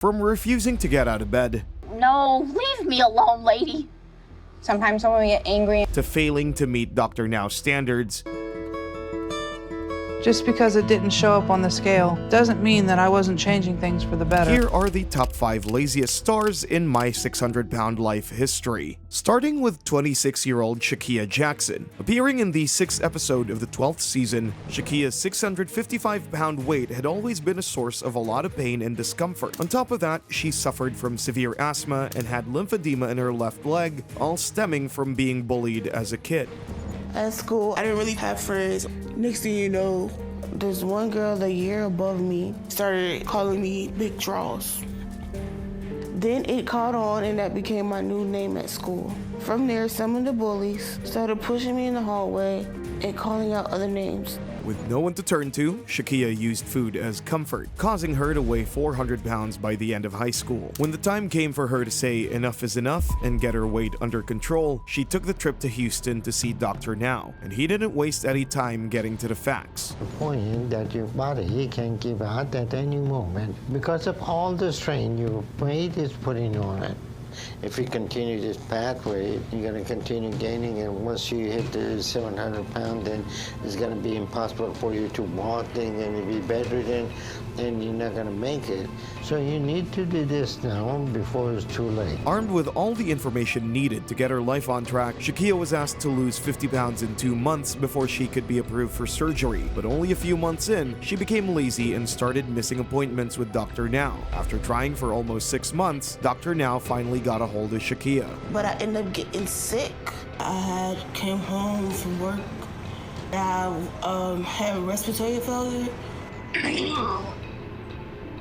From refusing to get out of bed, No, leave me alone, lady. Sometimes someone will get angry. to failing to meet Dr. Now's standards, Just because it didn't show up on the scale doesn't mean that I wasn't changing things for the better. here are the top 5 laziest stars in my 600-pound life history. Starting with 26-year-old Shakiya Jackson. Appearing in the 6th episode of the 12th season, Shakiya's 655-pound weight had always been a source of a lot of pain and discomfort. On top of that, she suffered from severe asthma and had lymphedema in her left leg, all stemming from being bullied as a kid. At school, I didn't really have friends. Next thing you know, there's one girl the year above me started calling me Big Draws. Then it caught on and that became my new name at school. From there, some of the bullies started pushing me in the hallway and calling out other names. With no one to turn to, Shakiya used food as comfort, causing her to weigh 400 pounds by the end of high school. When the time came for her to say enough is enough and get her weight under control, she took the trip to Houston to see Dr. Now, and he didn't waste any time getting to the facts. The point is that your body can give out at any moment because of all the strain your weight is putting on it. If you continue this pathway, you're going to continue gaining, and once you hit the 700 pounds, then it's going to be impossible for you to walk, then you're going to be bedridden, and you're not going to make it. So you need to do this now before it's too late. Armed with all the information needed to get her life on track, Shakiya was asked to lose 50 pounds in 2 months before she could be approved for surgery. But only a few months in, she became lazy and started missing appointments with Dr. Now. After trying for almost 6 months, Dr. Now finally got a hold of Shakiya. But I ended up getting sick. I came home from work. I had respiratory failure.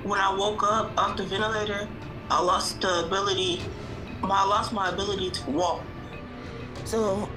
When I woke up off the ventilator, I lost my ability to walk. So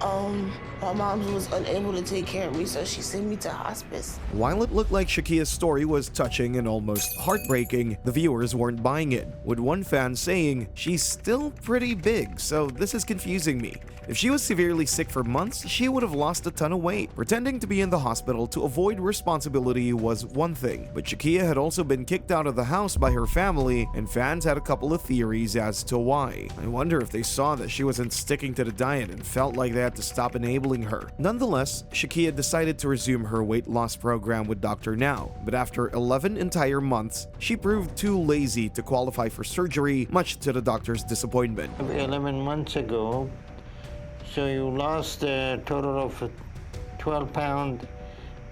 my mom was unable to take care of me, so she sent me to hospice. While it looked like Shakiya's story was touching and almost heartbreaking, the viewers weren't buying it, with one fan saying, "She's still pretty big, so this is confusing me. If she was severely sick for months, she would have lost a ton of weight." Pretending to be in the hospital to avoid responsibility was one thing, but Shakiya had also been kicked out of the house by her family, and fans had a couple of theories as to why. I wonder if they saw that she wasn't sticking to the diet and felt like they had to stop enabling her. Nonetheless, Shakiya decided to resume her weight loss program with Dr. Now, but after 11 entire months, she proved too lazy to qualify for surgery, much to the doctor's disappointment. 11 months ago, so you lost a total of 12 pounds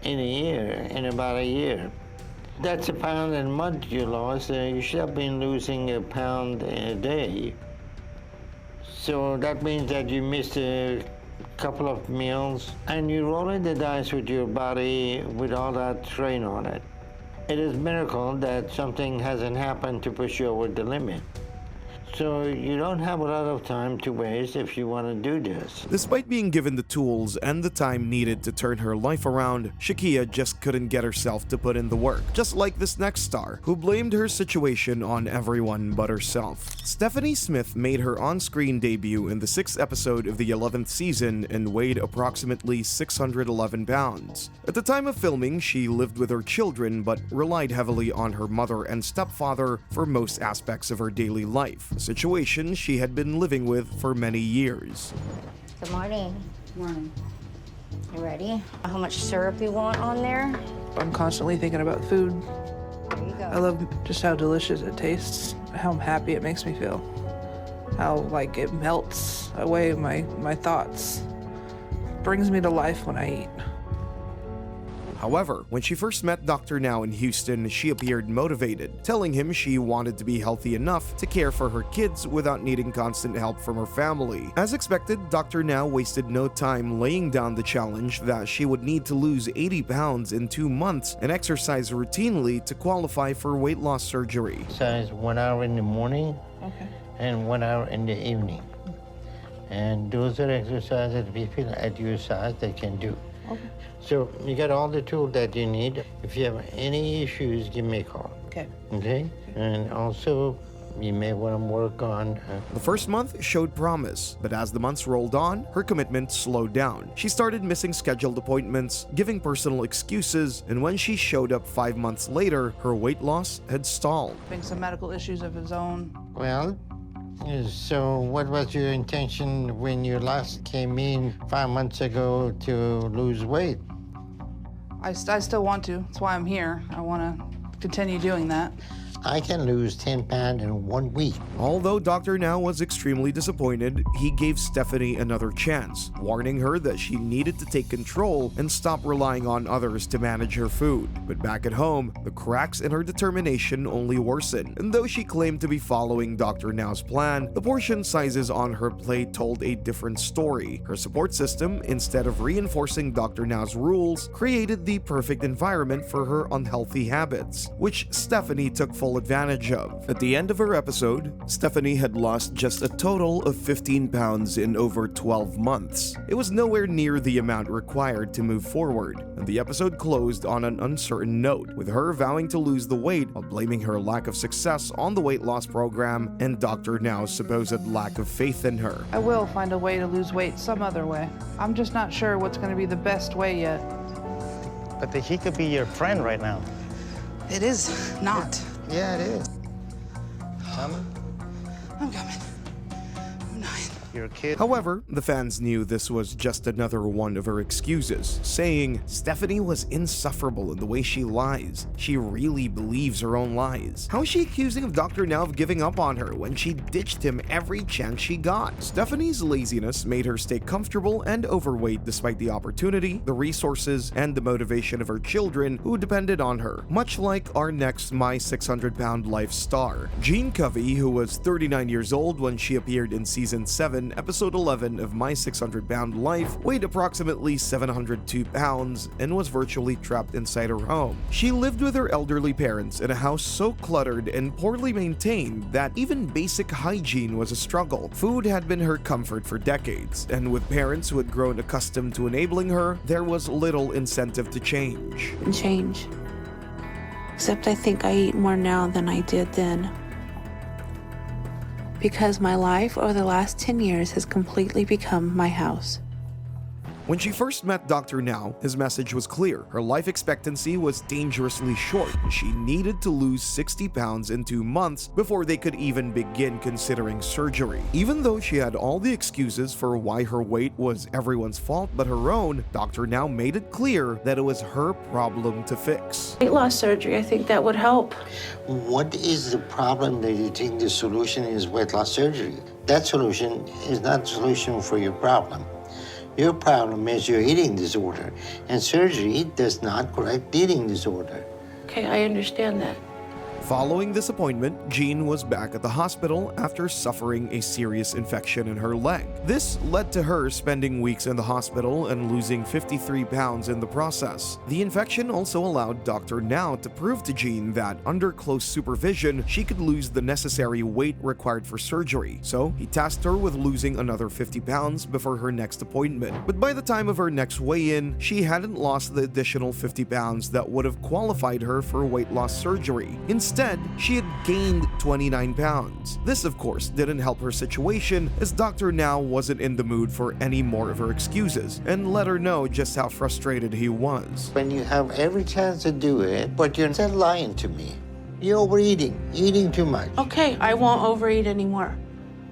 in about a year. That's a pound a month you lost. You should have been losing a pound a day. So that means that you missed a couple of meals, and you're rolling the dice with your body with all that strain on it. It is a miracle that something hasn't happened to push you over the limit. So you don't have a lot of time to waste if you want to do this. Despite being given the tools and the time needed to turn her life around, Shakiya just couldn't get herself to put in the work. Just like this next star, who blamed her situation on everyone but herself. Stephanie Smith made her on-screen debut in the 6th episode of the 11th season and weighed approximately 611 pounds. At the time of filming, she lived with her children but relied heavily on her mother and stepfather for most aspects of her daily life, a situation she had been living with for many years. Good morning. Morning. You ready? How much syrup you want on there? I'm constantly thinking about food. There you I go. love just how delicious it tastes, how happy it makes me feel, how like it melts away my thoughts, brings me to life when I eat. However, when she first met Dr. Now in Houston, she appeared motivated, telling him she wanted to be healthy enough to care for her kids without needing constant help from her family. As expected, Dr. Now wasted no time laying down the challenge that she would need to lose 80 pounds in 2 months and exercise routinely to qualify for weight loss surgery. Exercise 1 hour in the morning and 1 hour in the evening. And those are exercises people at your size they can do. So you got all the tools that you need. If you have any issues, give me a call. Okay. Okay? And also you may want to work on. The first month showed promise, but as the months rolled on, her commitment slowed down. She started missing scheduled appointments, giving personal excuses, and when she showed up 5 months later, her weight loss had stalled. Having some medical issues of his own. Well, so what was your intention when you last came in 5 months ago to lose weight? I still want to. That's why I'm here. I want to continue doing that. I can lose 10 pounds in 1 week. Although Dr. Now was extremely disappointed, he gave Stephanie another chance, warning her that she needed to take control and stop relying on others to manage her food. But back at home, the cracks in her determination only worsened, and though she claimed to be following Dr. Now's plan, the portion sizes on her plate told a different story. Her support system, instead of reinforcing Dr. Now's rules, created the perfect environment for her unhealthy habits, which Stephanie took full advantage of. At the end of her episode, Stephanie had lost just a total of 15 pounds in over 12 months. It was nowhere near the amount required to move forward, and the episode closed on an uncertain note, with her vowing to lose the weight while blaming her lack of success on the weight loss program and Dr. Now's supposed lack of faith in her. I will find a way to lose weight some other way. I'm just not sure what's going to be the best way yet. But he could be your friend right now. It is not. Yeah, it is. Coming? I'm coming. I'm 9. You're a kid. However, the fans knew this was just another one of her excuses, saying Stephanie was insufferable in the way she lies. She really believes her own lies. How is she accusing of Dr. Now of giving up on her when she ditched him every chance she got? Stephanie's laziness made her stay comfortable and overweight despite the opportunity, the resources, and the motivation of her children who depended on her, much like our next My 600 Pound Life star. Jeanne Covey, who was 39 years old when she appeared in Season 7, Episode 11 of My 600 Pound Life, weighed approximately 702 pounds and was virtually trapped inside her home. She lived with her elderly parents in a house so cluttered and poorly maintained that even basic hygiene was a struggle. Food had been her comfort for decades, and with parents who had grown accustomed to enabling her, there was little incentive to change. Change. Except I think I eat more now than I did then. Because my life over the last 10 years has completely become my house. When she first met Dr. Now, his message was clear. Her life expectancy was dangerously short, and she needed to lose 60 pounds in 2 months before they could even begin considering surgery. Even though she had all the excuses for why her weight was everyone's fault but her own, Dr. Now made it clear that it was her problem to fix. Weight loss surgery, I think that would help. What is the problem that you think the solution is weight loss surgery? That solution is not the solution for your problem. Your problem is your eating disorder, and surgery does not correct eating disorder. Okay, I understand that. Following this appointment, Jeanne was back at the hospital after suffering a serious infection in her leg. This led to her spending weeks in the hospital and losing 53 pounds in the process. The infection also allowed Dr. Now to prove to Jeanne that under close supervision, she could lose the necessary weight required for surgery. So he tasked her with losing another 50 pounds before her next appointment. But by the time of her next weigh-in, she hadn't lost the additional 50 pounds that would have qualified her for weight loss surgery. Instead, she had gained 29 pounds. This, of course, didn't help her situation, as Dr. Now wasn't in the mood for any more of her excuses and let her know just how frustrated he was. When you have every chance to do it, but you're still lying to me. You're overeating, eating too much. Okay, I won't overeat anymore.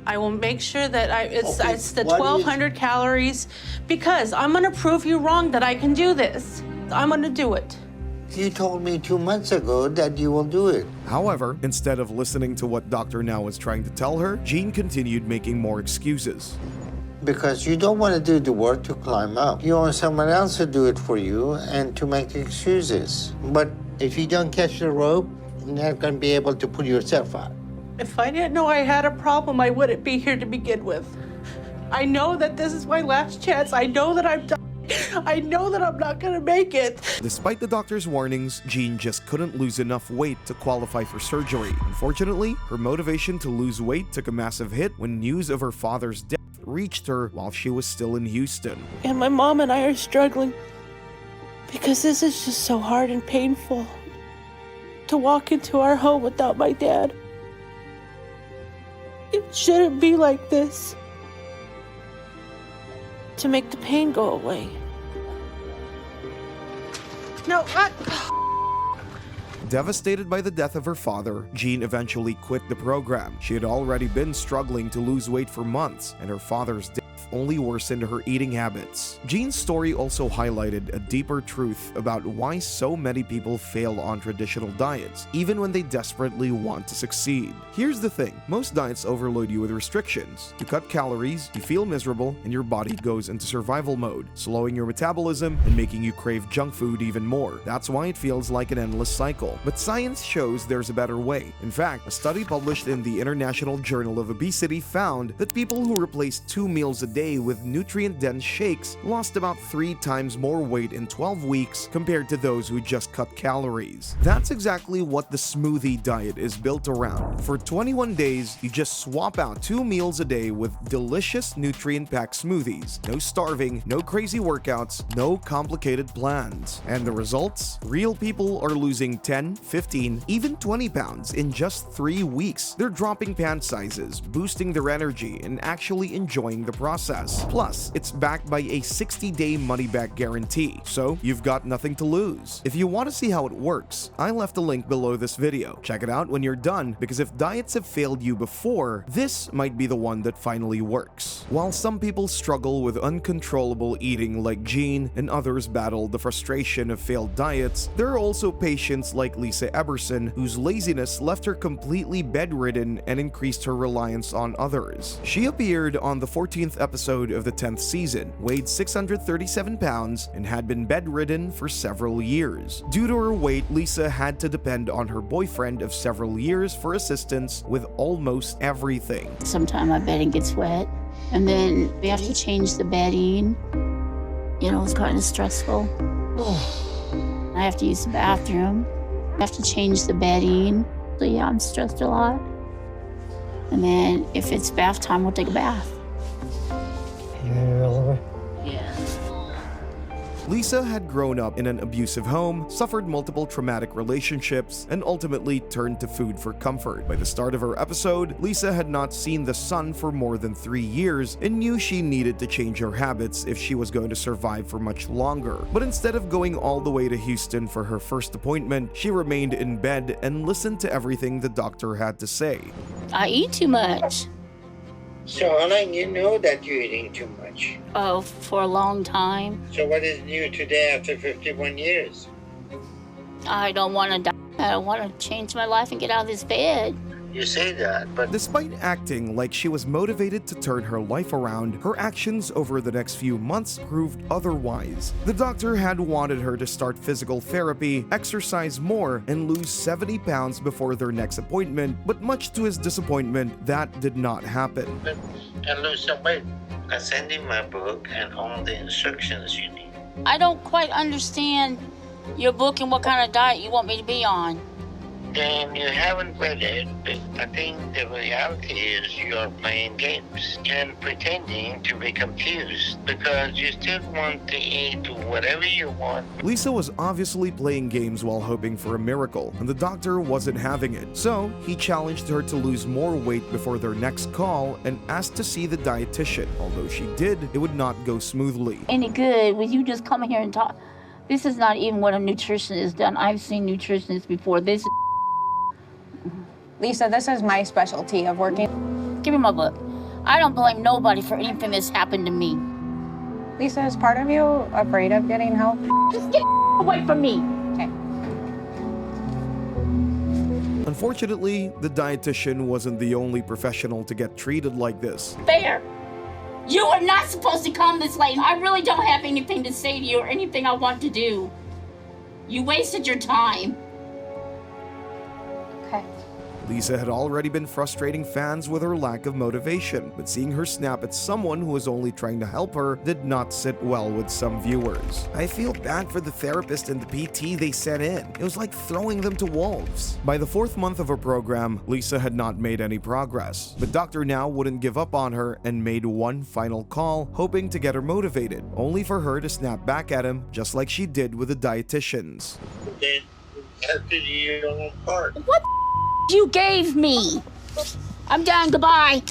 I will make sure that it's the 1,200 calories, because I'm gonna prove you wrong that I can do this. I'm gonna do it. You told me 2 months ago that you will do it. However, instead of listening to what Dr. Now was trying to tell her, Jeanne continued making more excuses. Because you don't want to do the work to climb up. You want someone else to do it for you and to make excuses. But if you don't catch the rope, you're not going to be able to pull yourself out. If I didn't know I had a problem, I wouldn't be here to begin with. I know that this is my last chance. I know that I'm done. I know that I'm not gonna make it. Despite the doctor's warnings, Jeanne just couldn't lose enough weight to qualify for surgery. Unfortunately, her motivation to lose weight took a massive hit when news of her father's death reached her while she was still in Houston. And my mom and I are struggling because this is just so hard and painful to walk into our home without my dad. It shouldn't be like this. To make the pain go away. No, Devastated by the death of her father, Jeanne eventually quit the program. She had already been struggling to lose weight for months, and her father's death only worsened her eating habits. Jeanne's story also highlighted a deeper truth about why so many people fail on traditional diets, even when they desperately want to succeed. Here's the thing, most diets overload you with restrictions. To cut calories, you feel miserable, and your body goes into survival mode, slowing your metabolism and making you crave junk food even more. That's why it feels like an endless cycle. But science shows there's a better way. In fact, a study published in the International Journal of Obesity found that people who replaced 2 meals a day with nutrient-dense shakes lost about 3 times more weight in 12 weeks compared to those who just cut calories. That's exactly what the smoothie diet is built around. For 21 days, you just swap out 2 meals a day with delicious nutrient-packed smoothies. No starving, no crazy workouts, no complicated plans. And the results? Real people are losing 10, 15, even 20 pounds in just 3 weeks. They're dropping pant sizes, boosting their energy, and actually enjoying the process. Plus, it's backed by a 60-day money-back guarantee, so you've got nothing to lose. If you want to see how it works, I left a link below this video. Check it out when you're done, because if diets have failed you before, this might be the one that finally works. While some people struggle with uncontrollable eating like Jeanne, and others battle the frustration of failed diets, there are also patients like Lisa Ebberson, whose laziness left her completely bedridden and increased her reliance on others. She appeared on the 14th episode of the 10th season, weighed 637 pounds, and had been bedridden for several years. Due to her weight, Lisa had to depend on her boyfriend of several years for assistance with almost everything. Sometimes my bedding gets wet, and then we have to change the bedding. You know, it's kind of stressful. I have to use the bathroom. I have to change the bedding. So yeah, I'm stressed a lot. And then if it's bath time, we'll take a bath. Yeah. Lisa had grown up in an abusive home, suffered multiple traumatic relationships, and ultimately turned to food for comfort. By the start of her episode, Lisa had not seen the sun for more than 3 years and knew she needed to change her habits if she was going to survive for much longer. But instead of going all the way to Houston for her first appointment, she remained in bed and listened to everything the doctor had to say. I eat too much. So how long you know that you're eating too much? Oh, for a long time. So what is new today after 51 years? I don't want to die. I don't want to change my life and get out of this bed. You say that, but Despite acting like she was motivated to turn her life around, her actions over the next few months proved otherwise. The doctor had wanted her to start physical therapy, exercise more, and lose 70 pounds before their next appointment, but much to his disappointment, that did not happen. and lose some weight. I send you my book and all the instructions you need. I don't quite understand your book and what kind of diet you want me to be on. Then you haven't read it, but I think the reality is you're playing games and pretending to be confused because you still want to eat whatever you want. Lisa was obviously playing games while hoping for a miracle, and the doctor wasn't having it. So he challenged her to lose more weight before their next call and asked to see the dietitian. Although she did, it would not go smoothly. Any good when you just come here and talk? This is not even what a nutritionist has done. I've seen nutritionists before. This. Lisa, this is my specialty of working. Give me my book. I don't blame nobody for anything that's happened to me. Lisa, is part of you afraid of getting help? Just get away from me. Okay. Unfortunately, the dietitian wasn't the only professional to get treated like this. Fair. You are not supposed to come this late. I really don't have anything to say to you or anything I want to do. You wasted your time. Okay. Lisa had already been frustrating fans with her lack of motivation, but seeing her snap at someone who was only trying to help her did not sit well with some viewers. I feel bad for the therapist and the PT they sent in. It was like throwing them to wolves. By the 4th month of her program, Lisa had not made any progress, but Dr. Now wouldn't give up on her and made one final call, hoping to get her motivated, only for her to snap back at him just like she did with the dietitians. Then you have to do your own part. What you gave me? I'm done. Goodbye.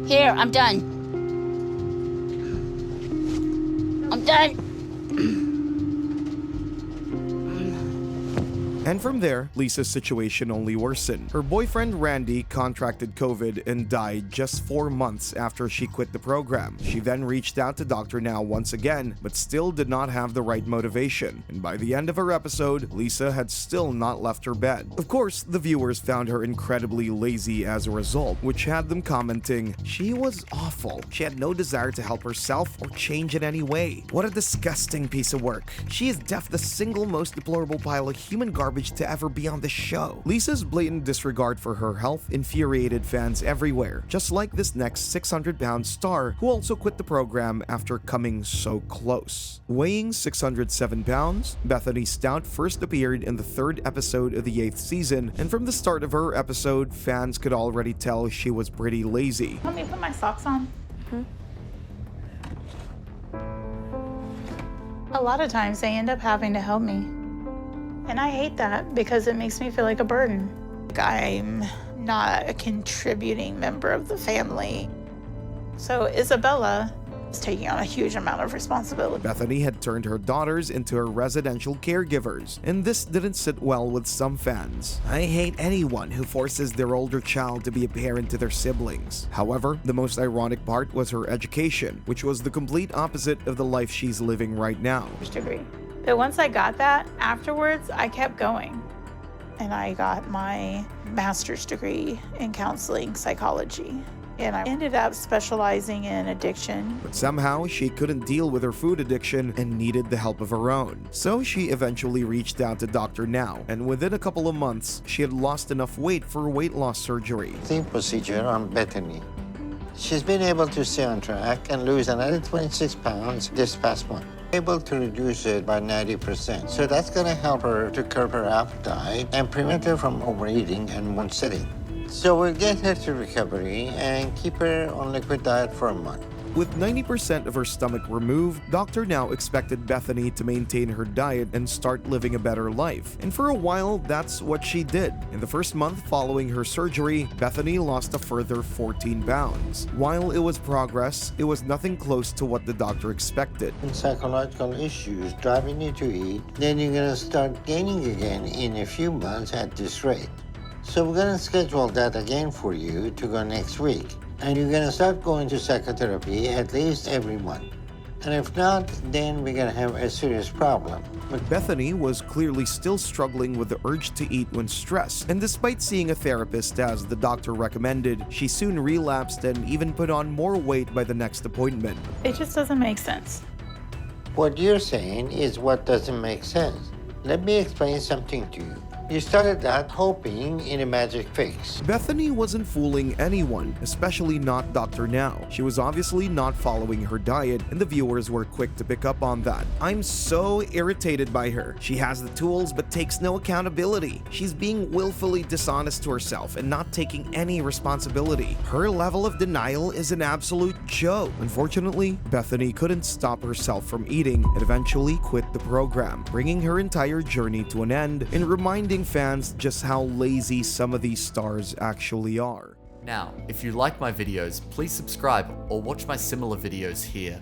Here, I'm done. I'm done. And from there, Lisa's situation only worsened. Her boyfriend Randy contracted COVID and died just 4 months after she quit the program. She then reached out to Dr. Now once again, but still did not have the right motivation. And by the end of her episode, Lisa had still not left her bed. Of course, the viewers found her incredibly lazy as a result, which had them commenting, "She was awful. She had no desire to help herself or change in any way. What a disgusting piece of work. She is def the single most deplorable pile of human garbage to ever be on the show." Lisa's blatant disregard for her health infuriated fans everywhere, just like this next 600-pound star who also quit the program after coming so close. Weighing 607 pounds, Bethany Stout first appeared in the 3rd episode of the 8th season, and from the start of her episode, fans could already tell she was pretty lazy. Let me put my socks on. A lot of times they end up having to help me. And I hate that because it makes me feel like a burden. I'm not a contributing member of the family. So Isabella is taking on a huge amount of responsibility. Bethany had turned her daughters into her residential caregivers, and this didn't sit well with some fans. "I hate anyone who forces their older child to be a parent to their siblings." However, the most ironic part was her education, which was the complete opposite of the life she's living right now. Degree. But once I got that, afterwards, I kept going. And I got my master's degree in counseling psychology. And I ended up specializing in addiction. But somehow, she couldn't deal with her food addiction and needed the help of her own. So she eventually reached out to Dr. Now, and within a couple of months, she had lost enough weight for weight loss surgery. The procedure on Bethany. She's been able to stay on track and lose another 26 pounds this past month. Able to reduce it by 90%. So that's going to help her to curb her appetite and prevent her from overeating and one sitting. So we'll get her to recovery and keep her on liquid diet for a month. With 90% of her stomach removed, Dr. Now expected Bethany to maintain her diet and start living a better life. And for a while, that's what she did. In the first month following her surgery, Bethany lost a further 14 pounds. While it was progress, it was nothing close to what the doctor expected. Psychological issues driving you to eat, then you're going to start gaining again in a few months at this rate. So we're going to schedule that again for you to go next week. And you're going to start going to psychotherapy at least every month. And if not, then we're going to have a serious problem. But Bethany was clearly still struggling with the urge to eat when stressed, and despite seeing a therapist as the doctor recommended, she soon relapsed and even put on more weight by the next appointment. It just doesn't make sense. What you're saying is what doesn't make sense. Let me explain something to you. You started out hoping in a magic fix. Bethany wasn't fooling anyone, especially not Dr. Now. She was obviously not following her diet, and the viewers were quick to pick up on that. "I'm so irritated by her. She has the tools but takes no accountability. She's being willfully dishonest to herself and not taking any responsibility. Her level of denial is an absolute joke." Unfortunately, Bethany couldn't stop herself from eating and eventually quit the program, bringing her entire journey to an end and reminding fans just how lazy some of these stars actually are. Now, if you like my videos, please subscribe or watch my similar videos here.